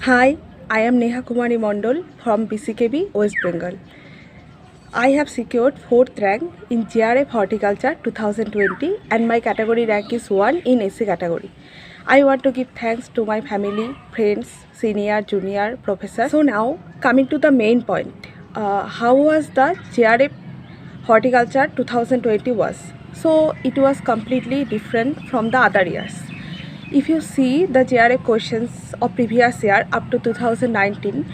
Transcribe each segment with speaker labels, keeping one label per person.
Speaker 1: Hi, I am Neha Kumari Mondol from BCKB, West Bengal. I have secured 4th rank in GRF Horticulture 2020 and my category rank is 1 in SC category. I want to give thanks to my family, friends, senior, junior, professor. So now coming to the main point, how was the GRF Horticulture 2020 was? So it was completely different from the other years. If you see the GRF questions of previous year up to 2019,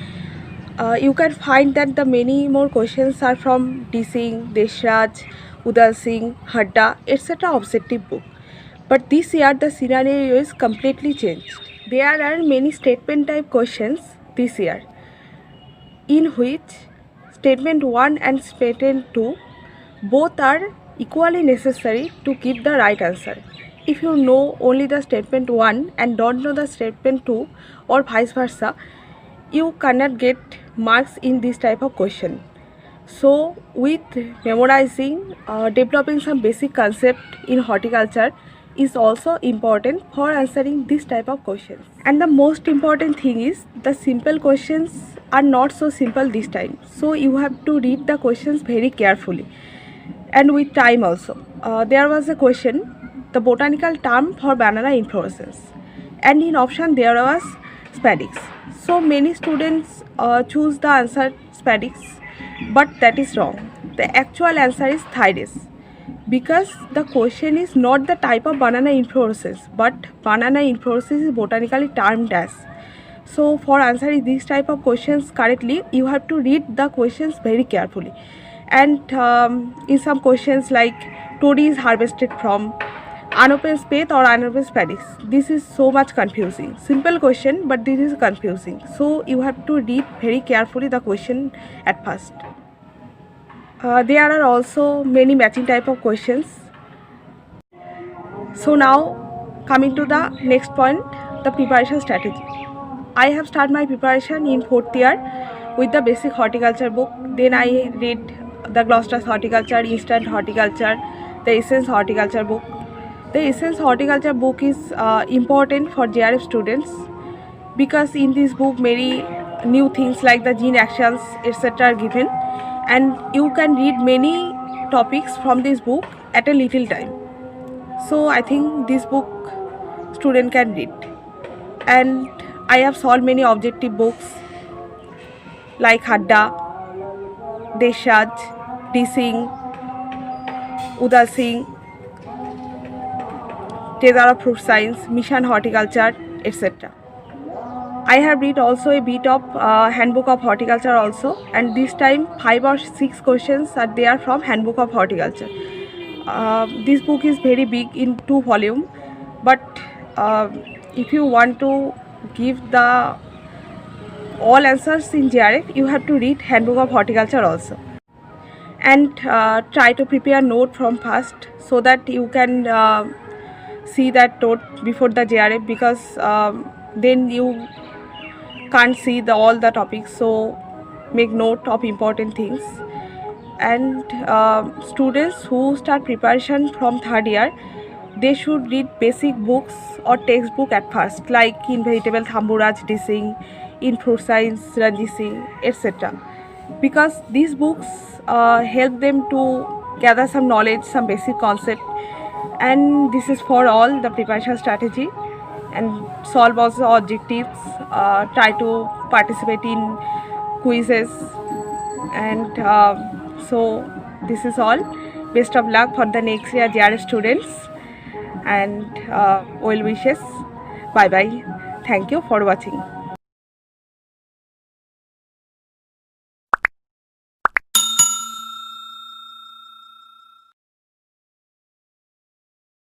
Speaker 1: you can find that the many more questions are from D. Singh, Deshraj, Udal Singh, Hadda, etc. objective book. But this year the scenario is completely changed. There are many statement type questions this year, in which statement 1 and statement 2 both are equally necessary to give the right answer. If you know only the statement 1 and don't know the statement 2 or vice versa, you cannot get marks in this type of question. So with memorizing, developing some basic concept in horticulture is also important for answering this type of questions. And the most important thing is the simple questions are not so simple this time. So you have to read the questions very carefully and with time also. There was a question, the botanical term for banana inflorescence, and in option there was spadix. So many students choose the answer spadix, but that is wrong. The actual answer is thydis, because the question is not the type of banana inflorescence, but banana inflorescence is botanically termed as. So for answering these type of questions correctly, you have to read the questions very carefully. And in some questions like toddy is harvested from, unopened spathe or unopened spadix, this is so much confusing. Simple question, but this is confusing. So you have to read very carefully the question at first. There are also many matching type of questions. So now coming to the next point, the preparation strategy. I have started my preparation in 4th year with the basic horticulture book. Then I read the Gloucester's Horticulture, Instant Horticulture, the Essence Horticulture book. The Essence Horticulture book is important for JRF students because in this book many new things like the gene actions etc. are given, and you can read many topics from this book at a little time. So I think this book student can read. And I have solved many objective books like Hadda, Deshraj, D. Singh, Udal Singh, Treasure of Fruit Science, Mission Horticulture, etc. I have read also a bit of Handbook of Horticulture also, and this time 5 or 6 questions are there from Handbook of Horticulture. This book is very big in 2 volumes, but if you want to give the all answers in JRF, you have to read Handbook of Horticulture also. And try to prepare note from first so that you can see that note before the JRF, because then you can't see all the topics. So make note of important things. And students who start preparation from 3rd year, they should read basic books or textbook at first, like in vegetable Thamburaj D. Singh, in fruit science Ranjit Singh, etc. Because these books help them to gather some knowledge, some basic concept, and this is for all the preparation strategy. And solve also objectives, try to participate in quizzes, and so this is all. Best of luck for the next year JRF students, and well wishes. Bye bye. Thank you for watching.